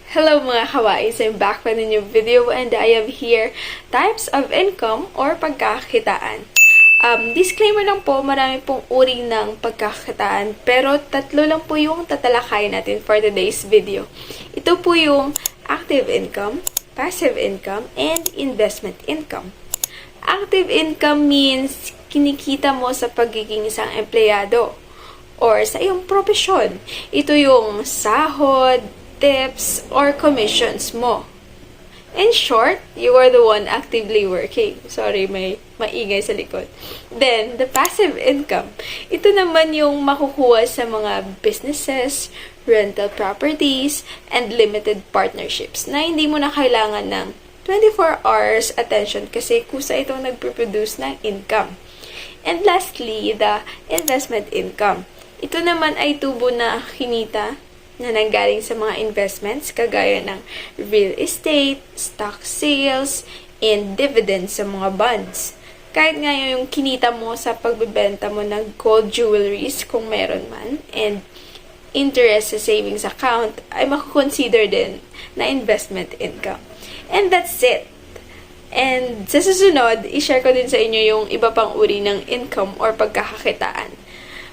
Hello mga kawais! I'm back with a new video and I have here types of income or pagkakakitaan. Disclaimer lang po, marami pong uri ng pagkakakitaan pero tatlo lang po yung tatalakayin natin for today's video. Ito po yung active income, passive income, and investment income. Active income means kinikita mo sa pagiging isang empleyado or sa iyong propesyon. Ito yung sahod, tips, or commissions mo. In short, you are the one actively working. Sorry, may maingay sa likod. Then, the passive income. Ito naman yung makukuha sa mga businesses, rental properties, and limited partnerships na hindi mo na kailangan ng 24 hours attention kasi kusa itong nagproduce ng income. And lastly, the investment income. Ito naman ay tubo na kinita na nanggaling sa mga investments kagaya ng real estate, stock sales, and dividends sa mga bonds. Kahit nga yung kinita mo sa pagbebenta mo ng gold jewelries kung meron man, and interest sa savings account ay makukonsider din na investment income. And that's it. And sa susunod, i-share ko din sa inyo yung iba pang uri ng income or pagkakakitaan.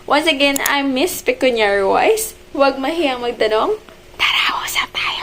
Once again, I'm Miss Pecuniary Wise. Huwag mahiyang magtanong. Tara, usap tayo!